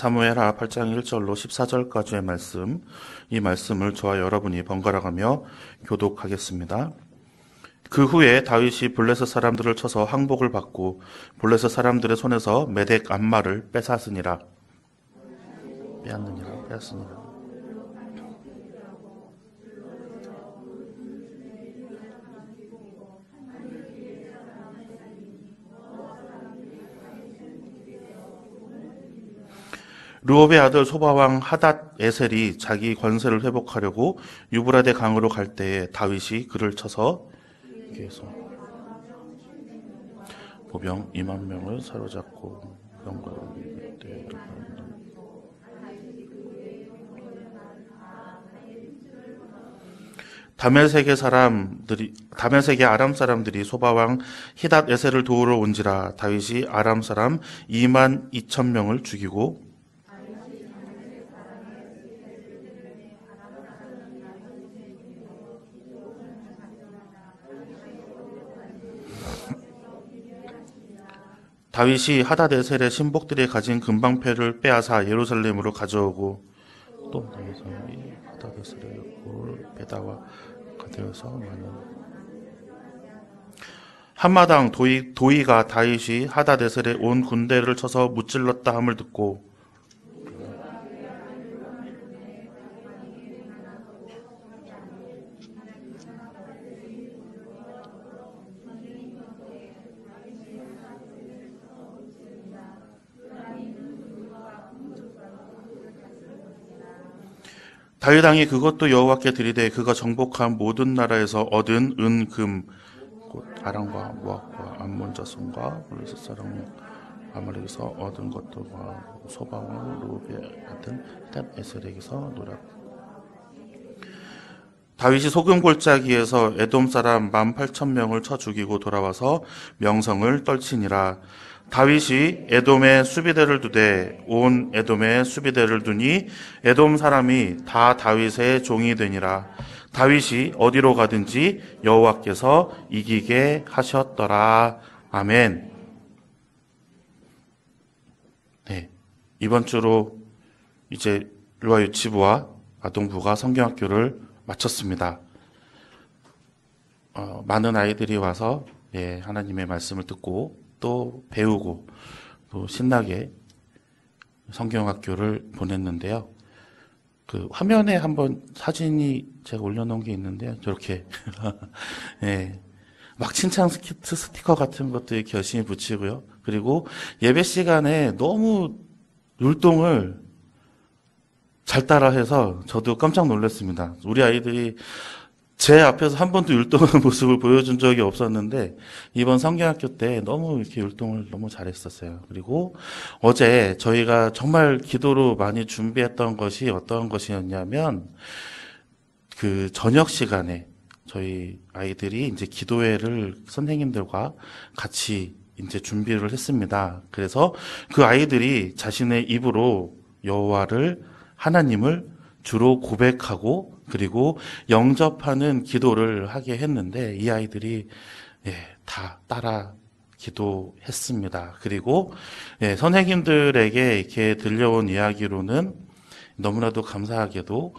사무엘하 8장 1절로 14절까지의 말씀, 이 말씀을 저와 여러분이 번갈아가며 교독하겠습니다. 그 후에 다윗이 블레셋 사람들을 쳐서 항복을 받고 블레셋 사람들의 손에서 메덱 암마를 빼앗으니라. 르홉의 아들 소바왕 하닷 에셀이 자기 권세를 회복하려고 유브라데 강으로 갈 때에 다윗이 그를 쳐서 보병 2만 명을 사로잡고 다메섹의 아람 사람들이 소바왕 히닷 에셀을 도우러 온지라. 다윗이 아람 사람 2만 2천 명을 죽이고 다윗이 하닷에셀의 신복들이 가진 금방패를 빼앗아 예루살렘으로 가져오고 또 하닷에셀의 역골 베다와 가되어서 많은 한마당 도이가 다윗이 하닷에셀의 온 군대를 쳐서 무찔렀다 함을 듣고 다윗 왕이 그것도 여호와께 드리되 그가 정복한 모든 나라에서 얻은 은, 금, 곧 아람과 모압과 암몬 자손과 블레셋 사람 아말렉에서 얻은 것들과 소바왕 르홉의 아들 히닷 에셀에게서 노라. 다윗이 소금 골짜기에서 에돔 사람 18,000명을 쳐 죽이고 돌아와서 명성을 떨치니라. 다윗이 에돔에 수비대를 두되 온 에돔에 수비대를 두니 에돔 사람이 다 다윗의 종이 되니라. 다윗이 어디로 가든지 여호와께서 이기게 하셨더라. 아멘. 네, 이번 주로 이제 율화 유치부와 아동부가 성경학교를 마쳤습니다. 많은 아이들이 와서 하나님의 말씀을 듣고 또 배우고 또 신나게 성경학교를 보냈는데요. 그 화면에 한번 사진이 제가 올려놓은 게 있는데요. 저렇게 막 칭찬 스티커 같은 것도 이렇게 열심히 붙이고요. 그리고 예배 시간에 너무 율동을 잘 따라해서 저도 깜짝 놀랐습니다. 우리 아이들이 제 앞에서 한 번도 율동하는 모습을 보여준 적이 없었는데 이번 성경학교 때 너무 이렇게 율동을 너무 잘했었어요. 그리고 어제 저희가 정말 기도로 많이 준비했던 것이 어떤 것이었냐면 그 저녁 시간에 저희 아이들이 이제 기도회를 선생님들과 같이 이제 준비를 했습니다. 그래서 그 아이들이 자신의 입으로 여호와를 하나님을 주로 고백하고 그리고 영접하는 기도를 하게 했는데 이 아이들이 다 따라 기도했습니다. 그리고 선생님들에게 이렇게 들려온 이야기로는 너무나도 감사하게도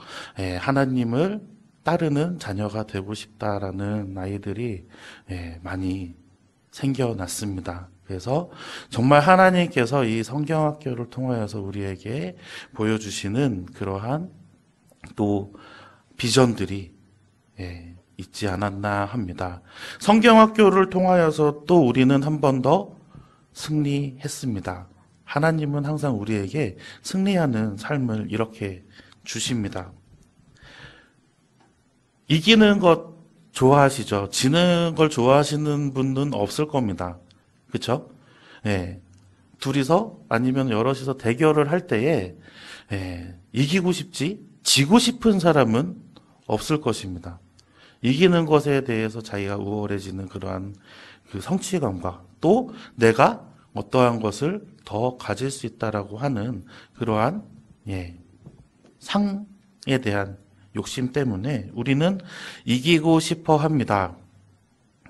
하나님을 따르는 자녀가 되고 싶다라는 아이들이 많이 생겨났습니다. 그래서 정말 하나님께서 이 성경학교를 통하여서 우리에게 보여주시는 그러한 또 비전들이 있지 않았나 합니다. 성경학교를 통하여서 또 우리는 한 번 더 승리했습니다. 하나님은 항상 우리에게 승리하는 삶을 이렇게 주십니다. 이기는 것 좋아하시죠? 지는 걸 좋아하시는 분은 없을 겁니다. 그렇죠? 둘이서 아니면 여럿이서 대결을 할 때에 이기고 싶지 지고 싶은 사람은 없을 것입니다. 이기는 것에 대해서 자기가 우월해지는 그러한 그 성취감과 또 내가 어떠한 것을 더 가질 수 있다라고 하는 그러한 상에 대한 욕심 때문에 우리는 이기고 싶어 합니다.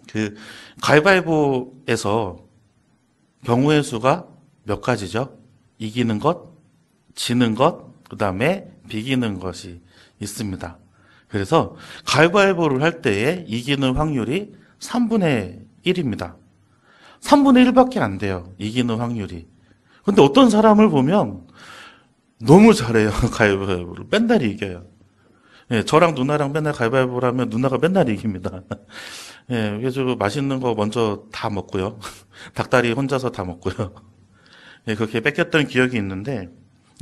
그 가위바위보에서 경우의 수가 몇 가지죠? 이기는 것 지는 것, 그 다음에 비기는 것이 있습니다. 그래서 가위바위보를 할 때에 이기는 확률이 3분의 1입니다. 3분의 1밖에 안 돼요. 이기는 확률이. 근데 어떤 사람을 보면 너무 잘해요. 가위바위보를. 맨날 이겨요. 예, 저랑 누나랑 맨날 가위바위보를 하면 누나가 맨날 이깁니다. 예, 그래서 맛있는 거 먼저 다 먹고요. 닭다리 혼자서 다 먹고요. 예, 그렇게 뺏겼던 기억이 있는데,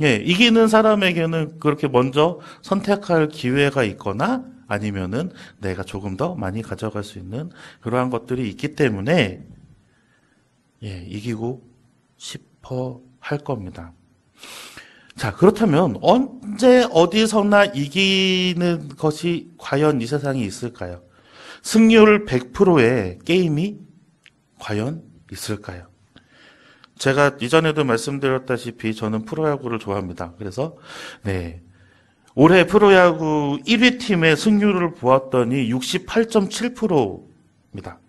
예, 이기는 사람에게는 그렇게 먼저 선택할 기회가 있거나 아니면은 내가 조금 더 많이 가져갈 수 있는 그러한 것들이 있기 때문에, 예, 이기고 싶어 할 겁니다. 자, 그렇다면 언제 어디서나 이기는 것이 과연 이 세상에 있을까요? 승률 100%의 게임이 과연 있을까요? 제가 이전에도 말씀드렸다시피 저는 프로야구를 좋아합니다. 그래서 네, 올해 프로야구 1위 팀의 승률을 보았더니 68.7%입니다.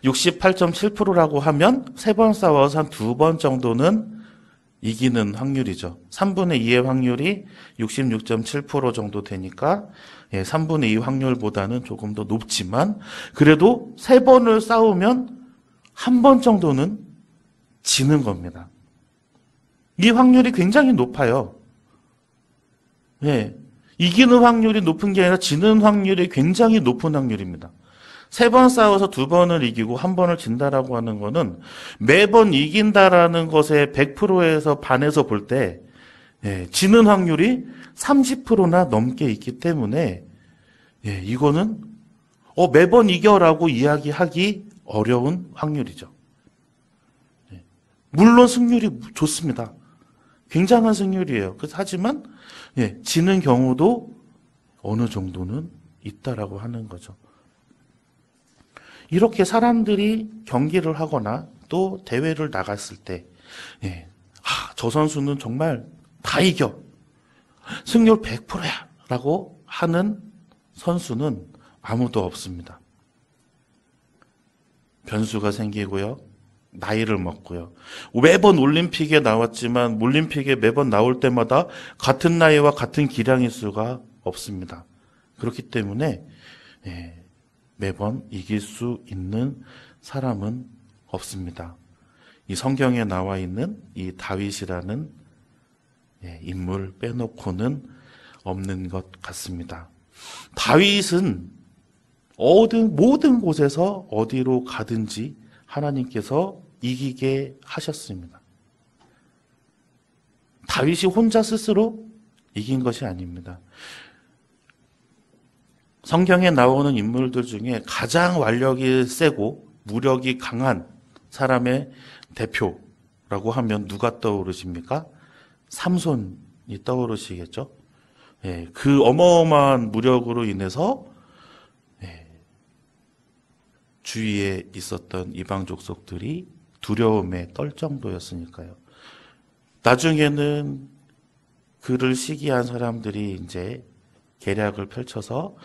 68.7%라고 하면 3번 싸워서 한 2번 정도는 이기는 확률이죠. 3분의 2의 확률이 66.7% 정도 되니까 3분의 2 확률보다는 조금 더 높지만 그래도 3번을 싸우면 한 번 정도는 지는 겁니다. 이 확률이 굉장히 높아요. 예, 이기는 확률이 높은 게 아니라 지는 확률이 굉장히 높은 확률입니다. 3번 싸워서 2번을 이기고 1번을 진다라고 하는 거는 매번 이긴다라는 것에 100%에서 반에서 볼 때 지는 확률이 30%나 넘게 있기 때문에 이거는 매번 이겨라고 이야기하기 어려운 확률이죠. 물론 승률이 좋습니다. 굉장한 승률이에요. 하지만 지는 경우도 어느 정도는 있다라고 하는 거죠. 이렇게 사람들이 경기를 하거나 또 대회를 나갔을 때, 저 선수는 정말 다 이겨. 승률 100%야. 라고 하는 선수는 아무도 없습니다. 변수가 생기고요. 나이를 먹고요. 매번 올림픽에 나왔지만 올림픽에 매번 나올 때마다 같은 나이와 같은 기량일 수가 없습니다. 그렇기 때문에 매번 이길 수 있는 사람은 없습니다. 이 성경에 나와 있는 이 다윗이라는 인물 빼놓고는 없는 것 같습니다. 다윗은 모든 곳에서 어디로 가든지 하나님께서 이기게 하셨습니다. 다윗이 혼자 스스로 이긴 것이 아닙니다. 성경에 나오는 인물들 중에 가장 완력이 세고 무력이 강한 사람의 대표라고 하면 누가 떠오르십니까? 삼손이 떠오르시겠죠? 그 어마어마한 무력으로 인해서 주위에 있었던 이방 족속들이 두려움에 떨 정도였으니까요. 나중에는 그를 시기한 사람들이 이제 계략을 펼쳐서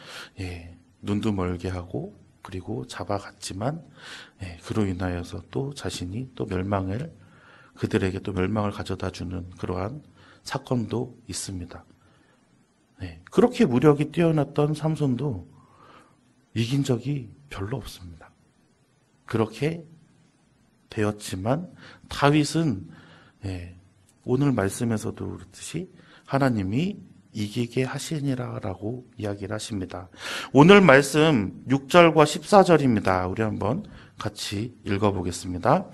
눈도 멀게 하고 그리고 잡아갔지만 그로 인하여서 또 자신이 또 그들에게 또 멸망을 가져다주는 그러한 사건도 있습니다. 그렇게 무력이 뛰어났던 삼손도 이긴 적이 별로 없습니다. 그렇게 되었지만 다윗은 오늘 말씀에서도 그렇듯이 하나님이 이기게 하시니라라고 이야기를 하십니다. 오늘 말씀 6절과 14절입니다. 우리 한번 같이 읽어보겠습니다.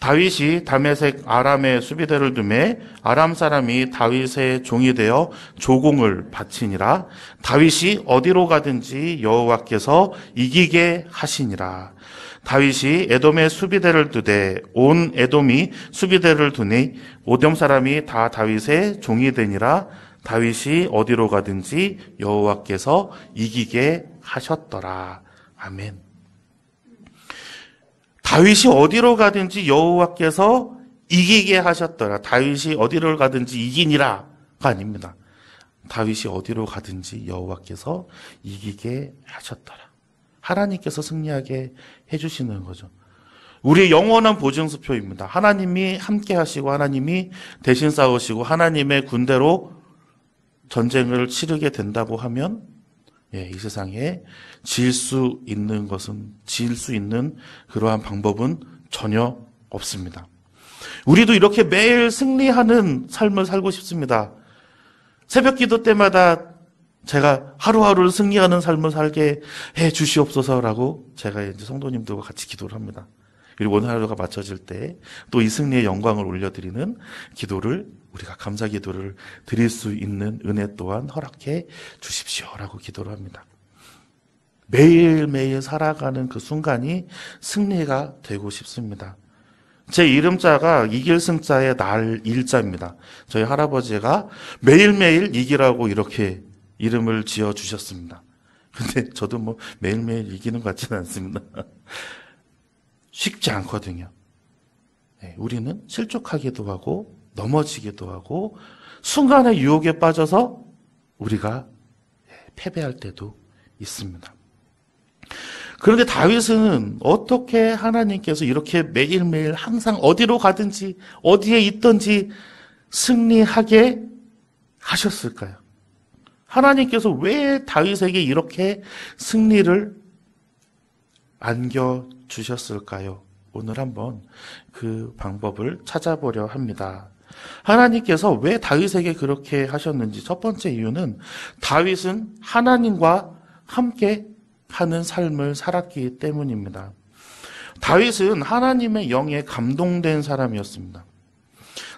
다윗이 다메섹 아람의 수비대를 두매 아람 사람이 다윗의 종이 되어 조공을 바치니라. 다윗이 어디로 가든지 여호와께서 이기게 하시니라. 다윗이 에돔의 수비대를 두되 온 에돔이 수비대를 두니 오돔 사람이 다 다윗의 종이 되니라. 다윗이 어디로 가든지 여호와께서 이기게 하셨더라. 아멘. 다윗이 어디로 가든지 여호와께서 이기게 하셨더라. 다윗이 어디로 가든지 이기니라가 아닙니다. 다윗이 어디로 가든지 여호와께서 이기게 하셨더라. 하나님께서 승리하게 해주시는 거죠. 우리의 영원한 보증수표입니다. 하나님이 함께 하시고 하나님이 대신 싸우시고 하나님의 군대로 전쟁을 치르게 된다고 하면 이 세상에 질 수 있는 그러한 방법은 전혀 없습니다. 우리도 이렇게 매일 승리하는 삶을 살고 싶습니다. 새벽 기도 때마다 제가 하루하루를 승리하는 삶을 살게 해 주시옵소서라고 제가 이제 성도님들과 같이 기도를 합니다. 그리고 오늘 하루가 맞춰질 때 또 이 승리의 영광을 올려드리는 기도를, 우리가 감사 기도를 드릴 수 있는 은혜 또한 허락해 주십시오라고 기도를 합니다. 매일매일 살아가는 그 순간이 승리가 되고 싶습니다. 제 이름자가 이길 승자의 날 일자입니다. 저희 할아버지가 매일매일 이기라고 이렇게 이름을 지어 주셨습니다. 근데 저도 뭐 매일매일 이기는 것 같지는 않습니다. 쉽지 않거든요. 우리는 실족하기도 하고 넘어지기도 하고 순간의 유혹에 빠져서 우리가 패배할 때도 있습니다. 그런데 다윗은 어떻게 하나님께서 이렇게 매일매일 항상 어디로 가든지 어디에 있든지 승리하게 하셨을까요? 하나님께서 왜 다윗에게 이렇게 승리를 안겨주셨을까요? 오늘 한번 그 방법을 찾아보려 합니다. 하나님께서 왜 다윗에게 그렇게 하셨는지 첫 번째 이유는 다윗은 하나님과 함께 하는 삶을 살았기 때문입니다. 다윗은 하나님의 영에 감동된 사람이었습니다.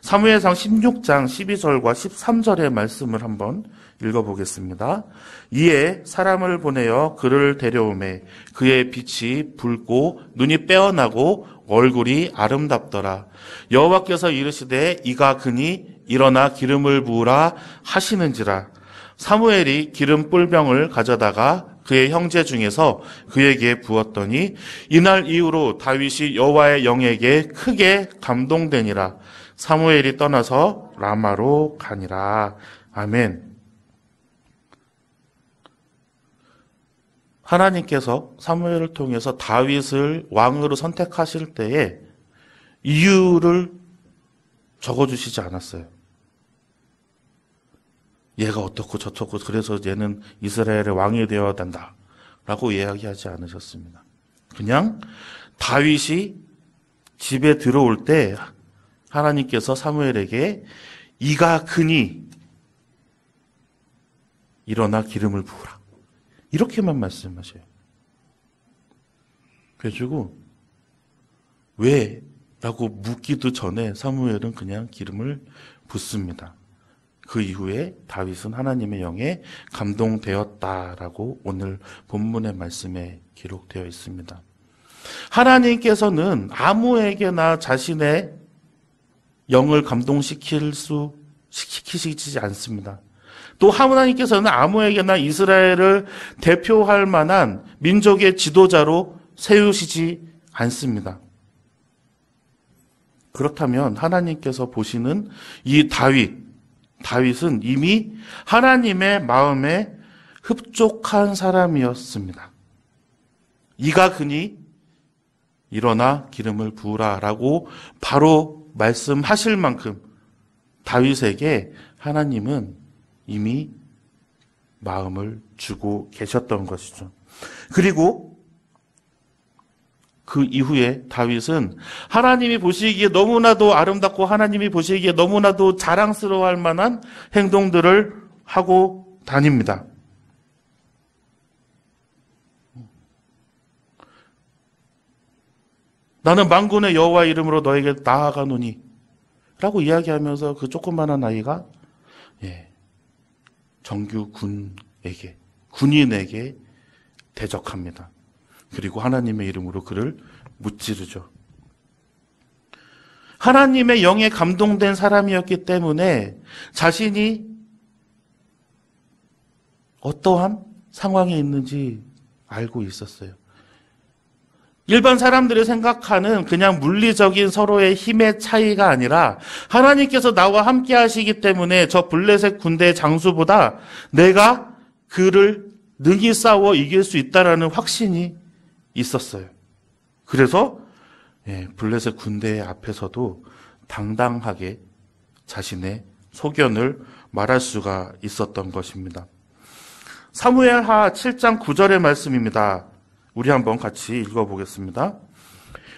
사무엘상 16장 12절과 13절의 말씀을 한번 읽어보겠습니다. 이에 사람을 보내어 그를 데려오매 그의 빛이 붉고 눈이 빼어나고 얼굴이 아름답더라. 여호와께서 이르시되 이가 그니 일어나 기름을 부으라 하시는지라. 사무엘이 기름 뿔병을 가져다가 그의 형제 중에서 그에게 부었더니 이날 이후로 다윗이 여호와의 영에게 크게 감동되니라. 사무엘이 떠나서 라마로 가니라. 아멘. 하나님께서 사무엘을 통해서 다윗을 왕으로 선택하실 때에 이유를 적어주시지 않았어요. 얘가 어떻고 저떻고 그래서 얘는 이스라엘의 왕이 되어야 된다 라고 이야기하지 않으셨습니다. 그냥 다윗이 집에 들어올 때 하나님께서 사무엘에게 이가 그니 일어나 기름을 부으라 이렇게만 말씀하셔요. 그래가지고 왜? 라고 묻기도 전에 사무엘은 그냥 기름을 붓습니다. 그 이후에 다윗은 하나님의 영에 감동되었다라고 오늘 본문의 말씀에 기록되어 있습니다. 하나님께서는 아무에게나 자신의 영을 시키시지 않습니다. 또 하나님께서는 아무에게나 이스라엘을 대표할 만한 민족의 지도자로 세우시지 않습니다. 그렇다면 하나님께서 보시는 이 다윗은 이미 하나님의 마음에 흡족한 사람이었습니다. 이가 그니 일어나 기름을 부으라라고 바로 말씀하실 만큼 다윗에게 하나님은 이미 마음을 주고 계셨던 것이죠. 그리고 그 이후에 다윗은 하나님이 보시기에 너무나도 아름답고 하나님이 보시기에 너무나도 자랑스러워할 만한 행동들을 하고 다닙니다. 나는 만군의 여호와 이름으로 너에게 나아가노니 라고 이야기하면서 그 조그마한 아이가 정규 군인에게 대적합니다. 그리고 하나님의 이름으로 그를 무찌르죠. 하나님의 영에 감동된 사람이었기 때문에 자신이 어떠한 상황에 있는지 알고 있었어요. 일반 사람들이 생각하는 그냥 물리적인 서로의 힘의 차이가 아니라 하나님께서 나와 함께 하시기 때문에 저 블레셋 군대의 장수보다 내가 그를 능히 싸워 이길 수 있다라는 확신이 있었어요. 그래서 블레셋 군대 앞에서도 당당하게 자신의 소견을 말할 수가 있었던 것입니다. 사무엘하 7장 9절의 말씀입니다. 우리 한번 같이 읽어보겠습니다.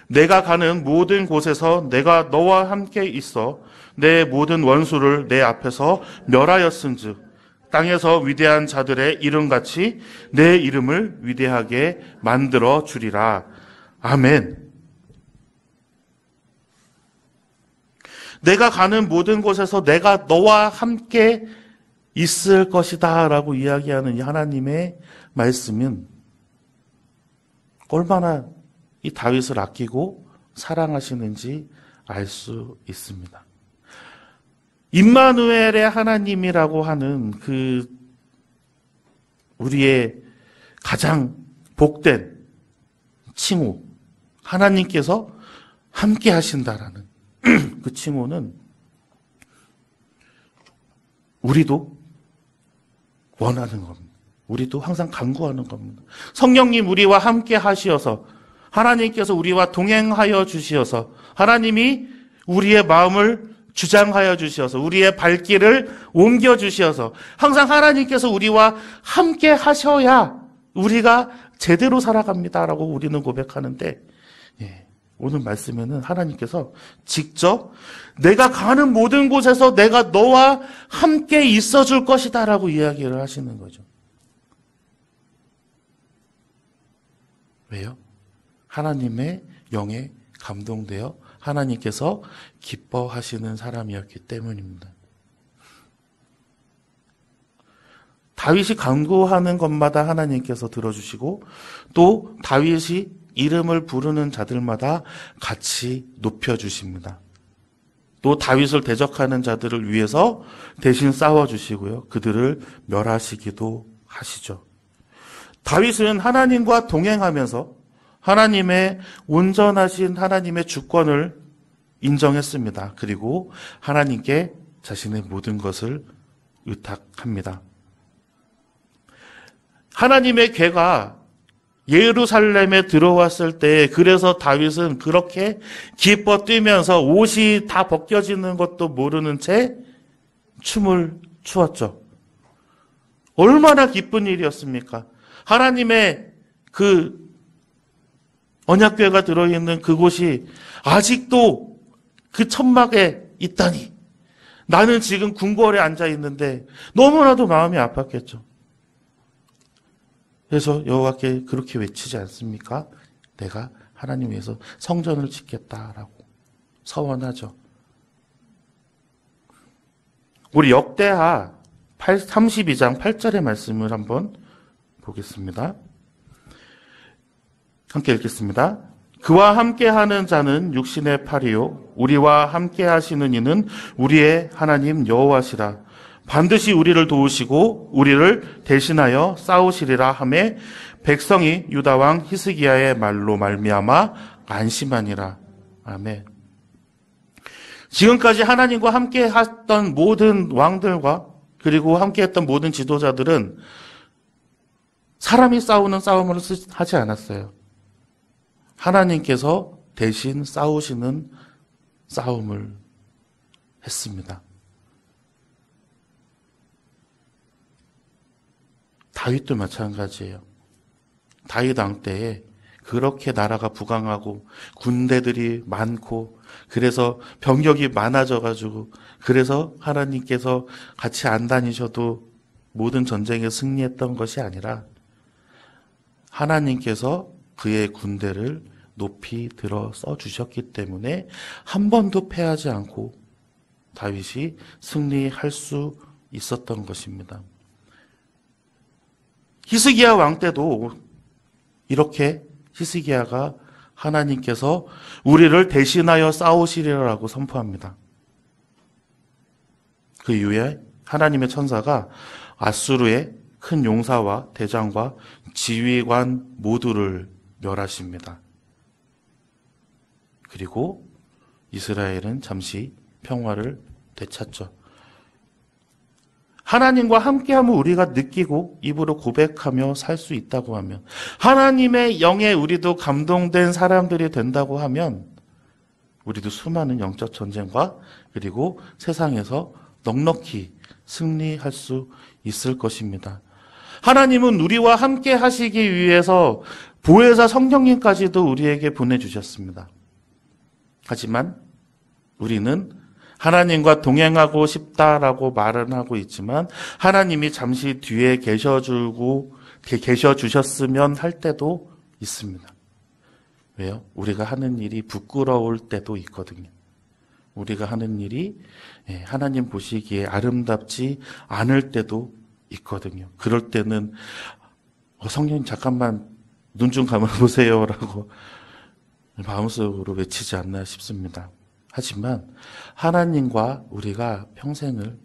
내가 가는 모든 곳에서 내가 너와 함께 있어 내 모든 원수를 내 앞에서 멸하였은즉 땅에서 위대한 자들의 이름같이 내 이름을 위대하게 만들어 주리라. 아멘. 내가 가는 모든 곳에서 내가 너와 함께 있을 것이다 라고 이야기하는 이 하나님의 말씀은 얼마나 이 다윗을 아끼고 사랑하시는지 알 수 있습니다. 임마누엘의 하나님이라고 하는 그 우리의 가장 복된 칭호, 하나님께서 함께 하신다라는 그 칭호는 우리도 원하는 겁니다. 우리도 항상 간구하는 겁니다. 성령님 우리와 함께 하시어서 하나님께서 우리와 동행하여 주시어서 하나님이 우리의 마음을 주장하여 주시어서 우리의 발길을 옮겨 주시어서 항상 하나님께서 우리와 함께 하셔야 우리가 제대로 살아갑니다라고 우리는 고백하는데 오늘 말씀에는 하나님께서 직접 내가 가는 모든 곳에서 내가 너와 함께 있어줄 것이다 라고 이야기를 하시는 거죠. 왜요? 하나님의 영에 감동되어 하나님께서 기뻐하시는 사람이었기 때문입니다. 다윗이 간구하는 것마다 하나님께서 들어주시고 또 다윗이 이름을 부르는 자들마다 같이 높여주십니다. 또 다윗을 대적하는 자들을 위해서 대신 싸워주시고요. 그들을 멸하시기도 하시죠. 다윗은 하나님과 동행하면서 하나님의 온전하신 하나님의 주권을 인정했습니다. 그리고 하나님께 자신의 모든 것을 의탁합니다. 하나님의 궤가 예루살렘에 들어왔을 때 그래서 다윗은 그렇게 기뻐 뛰면서 옷이 다 벗겨지는 것도 모르는 채 춤을 추었죠. 얼마나 기쁜 일이었습니까? 하나님의 그 언약궤가 들어있는 그곳이 아직도 그 천막에 있다니 나는 지금 궁궐에 앉아 있는데 너무나도 마음이 아팠겠죠. 그래서 여호와께 그렇게 외치지 않습니까? 내가 하나님 위해서 성전을 짓겠다라고 서원하죠. 우리 역대하 32장 8절의 말씀을 한번 보겠습니다. 함께 읽겠습니다. 그와 함께하는 자는 육신의 팔이요 우리와 함께하시는 이는 우리의 하나님 여호와시라. 반드시 우리를 도우시고 우리를 대신하여 싸우시리라 하매 백성이 유다 왕 히스기야의 말로 말미암아 안심하니라. 아멘. 지금까지 하나님과 함께 했던 모든 왕들과 그리고 함께 했던 모든 지도자들은 사람이 싸우는 싸움을 하지 않았어요. 하나님께서 대신 싸우시는 싸움을 했습니다. 다윗도 마찬가지예요. 다윗 왕 때에 그렇게 나라가 부강하고 군대들이 많고 그래서 병력이 많아져가지고 그래서 하나님께서 같이 안 다니셔도 모든 전쟁에 승리했던 것이 아니라 하나님께서 그의 군대를 높이 들어 써주셨기 때문에 한 번도 패하지 않고 다윗이 승리할 수 있었던 것입니다. 히스기야 왕 때도 이렇게 히스기야가 하나님께서 우리를 대신하여 싸우시리라고 선포합니다. 그 이후에 하나님의 천사가 아수르의 큰 용사와 대장과 지휘관 모두를 멸하십니다. 그리고 이스라엘은 잠시 평화를 되찾죠. 하나님과 함께하면 우리가 느끼고 입으로 고백하며 살 수 있다고 하면 하나님의 영에 우리도 감동된 사람들이 된다고 하면 우리도 수많은 영적 전쟁과 그리고 세상에서 넉넉히 승리할 수 있을 것입니다. 하나님은 우리와 함께 하시기 위해서 보혜사 성령님까지도 우리에게 보내주셨습니다. 하지만 우리는 하나님과 동행하고 싶다라고 말은 하고 있지만 하나님이 잠시 뒤에 계셔주셨으면 할 때도 있습니다. 왜요? 우리가 하는 일이 부끄러울 때도 있거든요. 우리가 하는 일이 하나님 보시기에 아름답지 않을 때도 있거든요. 그럴 때는 성령님 잠깐만 눈 좀 감아보세요 라고 마음속으로 외치지 않나 싶습니다. 하지만 하나님과 우리가 평생을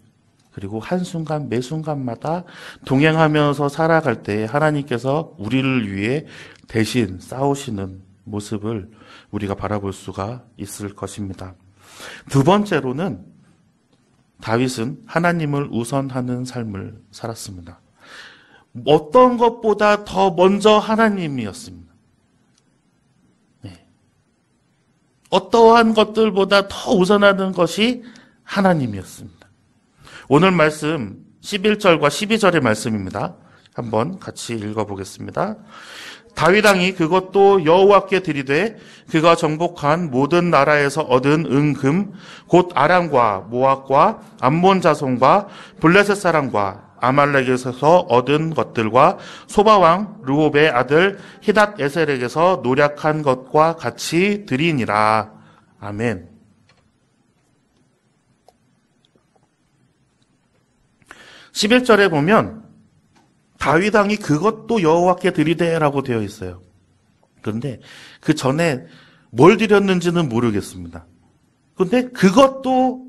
그리고 한순간 매 순간마다 동행하면서 살아갈 때 하나님께서 우리를 위해 대신 싸우시는 모습을 우리가 바라볼 수가 있을 것입니다. 두 번째로는 다윗은 하나님을 우선하는 삶을 살았습니다. 어떤 것보다 더 먼저 하나님이었습니다. 네. 어떠한 것들보다 더 우선하는 것이 하나님이었습니다. 오늘 말씀 11절과 12절의 말씀입니다. 한번 같이 읽어보겠습니다. 다윗 왕이 그것도 여호와께 드리되 그가 정복한 모든 나라에서 얻은 은금 곧 아람과 모압과 암몬 자손과 블레셋 사람과 아말렉에서 얻은 것들과 소바왕 르홉의 아들 히닷 에셀에게서 노략한 것과 같이 드리니라. 아멘. 11절에 보면 다윗 왕이 그것도 여호와께 드리되라고 되어 있어요. 그런데 그 전에 뭘 드렸는지는 모르겠습니다. 그런데 그것도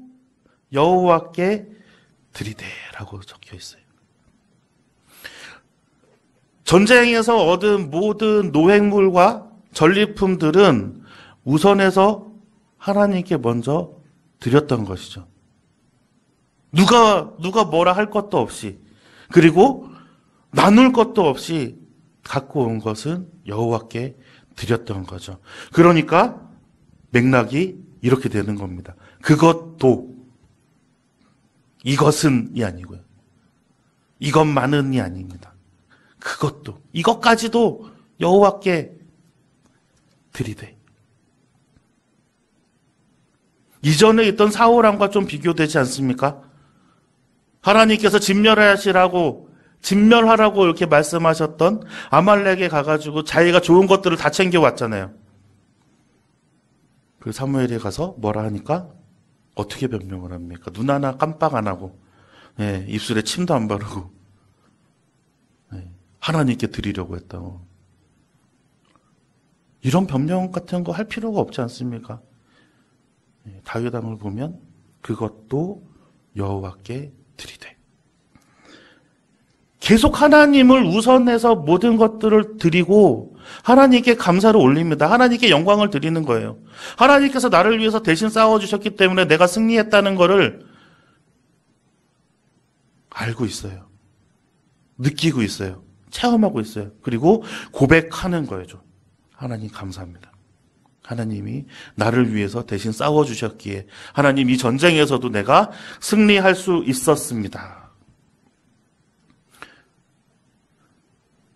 여호와께 드리되라고 적혀 있어요. 전쟁에서 얻은 모든 노획물과 전리품들은 우선해서 하나님께 먼저 드렸던 것이죠. 누가 뭐라 할 것도 없이, 그리고 나눌 것도 없이 갖고 온 것은 여호와께 드렸던 거죠. 그러니까 맥락이 이렇게 되는 겁니다. 그것도, 이것은이 아니고요. 이것만은이 아닙니다. 그것도, 이것까지도 여호와께 드리되. 이전에 있던 사울왕과 좀 비교되지 않습니까? 하나님께서 진멸하라고 이렇게 말씀하셨던 아말렉에 가가지고 자기가 좋은 것들을 다 챙겨왔잖아요. 그 사무엘에 가서 뭐라 하니까 어떻게 변명을 합니까? 눈 하나 깜빡 안 하고, 입술에 침도 안 바르고, 하나님께 드리려고 했다고. 이런 변명 같은 거 할 필요가 없지 않습니까? 다윗 왕을 보면 그것도 여호와께 드리되. 계속 하나님을 우선해서 모든 것들을 드리고 하나님께 감사를 올립니다. 하나님께 영광을 드리는 거예요. 하나님께서 나를 위해서 대신 싸워주셨기 때문에 내가 승리했다는 것을 알고 있어요. 느끼고 있어요. 체험하고 있어요. 그리고 고백하는 거예요. 하나님 감사합니다. 하나님이 나를 위해서 대신 싸워주셨기에 하나님 이 전쟁에서도 내가 승리할 수 있었습니다.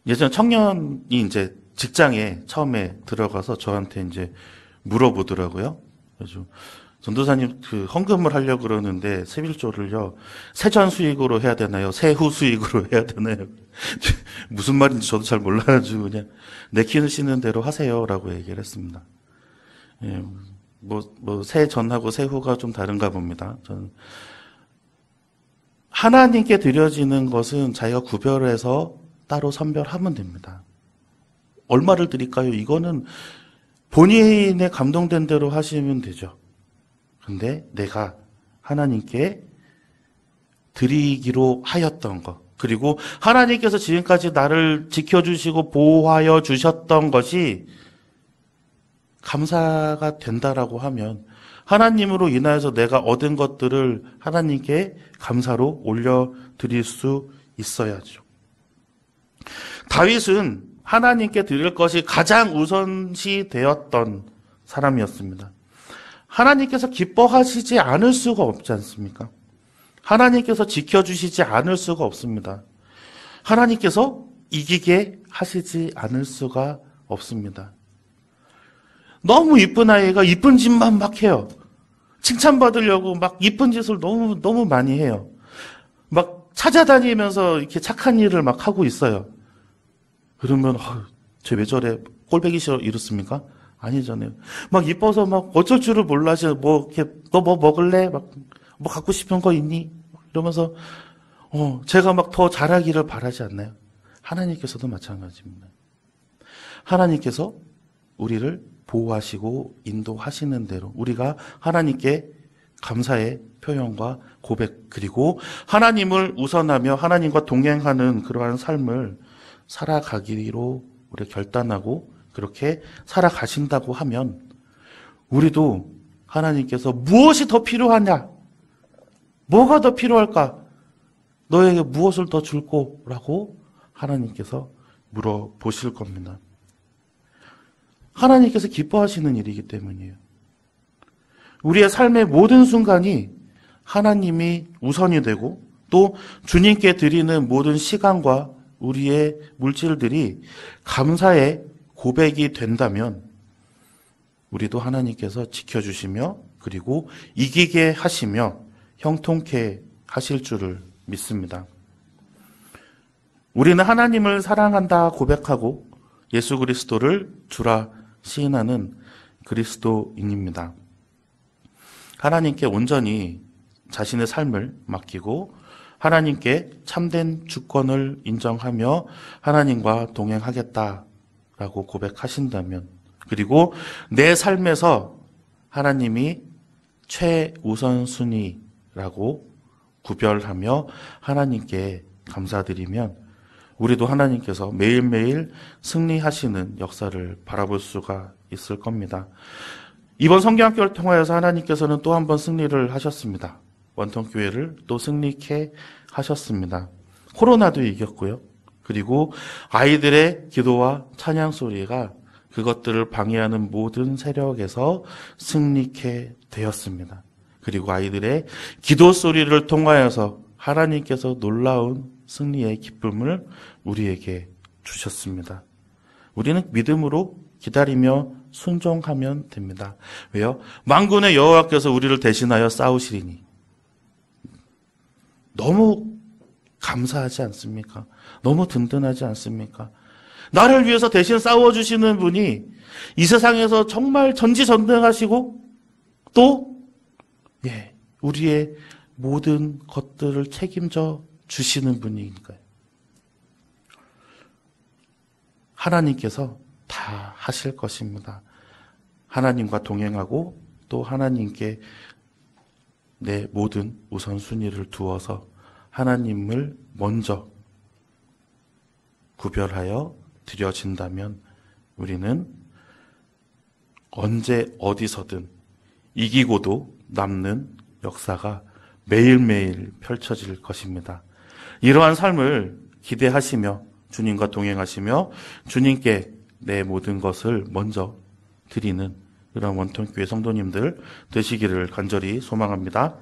예전 청년이 이제 직장에 처음에 들어가서 저한테 이제 물어보더라고요. 그래서 전도사님 그 헌금을 하려고 그러는데 세빌조를요 세전 수익으로 해야 되나요? 세후 수익으로 해야 되나요? 무슨 말인지 저도 잘 몰라가지고 그냥 내키시는 대로 하세요라고 얘기를 했습니다. 예, 세전하고 세후가 좀 다른가 봅니다. 저는 하나님께 드려지는 것은 자기가 구별해서 따로 선별하면 됩니다. 얼마를 드릴까요? 이거는 본인의 감동된 대로 하시면 되죠. 근데 내가 하나님께 드리기로 하였던 것, 그리고 하나님께서 지금까지 나를 지켜주시고 보호하여 주셨던 것이 감사가 된다라고 하면 하나님으로 인하여서 내가 얻은 것들을 하나님께 감사로 올려드릴 수 있어야죠. 다윗은 하나님께 드릴 것이 가장 우선시 되었던 사람이었습니다. 하나님께서 기뻐하시지 않을 수가 없지 않습니까? 하나님께서 지켜주시지 않을 수가 없습니다. 하나님께서 이기게 하시지 않을 수가 없습니다. 너무 이쁜 아이가 이쁜 짓만 막 해요. 칭찬받으려고 막 이쁜 짓을 너무 많이 해요. 막 찾아다니면서 이렇게 착한 일을 막 하고 있어요. 그러면 쟤 왜 저래? 꼴보기 싫어 이렇습니까? 아니잖아요. 막 이뻐서 막 어쩔 줄을 몰라서 뭐 이렇게 너 뭐 먹을래? 막 뭐 갖고 싶은 거 있니? 이러면서 제가 막 더 잘하기를 바라지 않나요? 하나님께서도 마찬가지입니다. 하나님께서 우리를 보호하시고 인도하시는 대로 우리가 하나님께 감사의 표현과 고백 그리고 하나님을 우선하며 하나님과 동행하는 그러한 삶을 살아가기로 우리 결단하고 그렇게 살아가신다고 하면 우리도 하나님께서 무엇이 더 필요하냐? 뭐가 더 필요할까? 너에게 무엇을 더 줄고? 라고 하나님께서 물어보실 겁니다. 하나님께서 기뻐하시는 일이기 때문이에요. 우리의 삶의 모든 순간이 하나님이 우선이 되고 또 주님께 드리는 모든 시간과 우리의 물질들이 감사의 고백이 된다면 우리도 하나님께서 지켜주시며 그리고 이기게 하시며 형통케 하실 줄을 믿습니다. 우리는 하나님을 사랑한다 고백하고 예수 그리스도를 주라 시인하는 그리스도인입니다. 하나님께 온전히 자신의 삶을 맡기고 하나님께 참된 주권을 인정하며 하나님과 동행하겠다라고 고백하신다면 그리고 내 삶에서 하나님이 최우선순위라고 구별하며 하나님께 감사드리면 우리도 하나님께서 매일매일 승리하시는 역사를 바라볼 수가 있을 겁니다. 이번 성경학교를 통하여서 하나님께서는 또 한 번 승리를 하셨습니다. 원통교회를 또 승리케 하셨습니다. 코로나도 이겼고요. 그리고 아이들의 기도와 찬양 소리가 그것들을 방해하는 모든 세력에서 승리케 되었습니다. 그리고 아이들의 기도 소리를 통하여서 하나님께서 놀라운 승리의 기쁨을 우리에게 주셨습니다. 우리는 믿음으로 기다리며 순종하면 됩니다. 왜요? 만군의 여호와께서 우리를 대신하여 싸우시리니. 너무 감사하지 않습니까? 너무 든든하지 않습니까? 나를 위해서 대신 싸워주시는 분이 이 세상에서 정말 전지전능하시고 또 우리의 모든 것들을 책임져 주시는 분이니까요. 하나님께서 다 하실 것입니다. 하나님과 동행하고 또 하나님께 내 모든 우선순위를 두어서 하나님을 먼저 구별하여 드려진다면 우리는 언제 어디서든 이기고도 남는 역사가 매일매일 펼쳐질 것입니다. 이러한 삶을 기대하시며 주님과 동행하시며 주님께 내 모든 것을 먼저 드리는 그런 원통교회 성도님들 되시기를 간절히 소망합니다.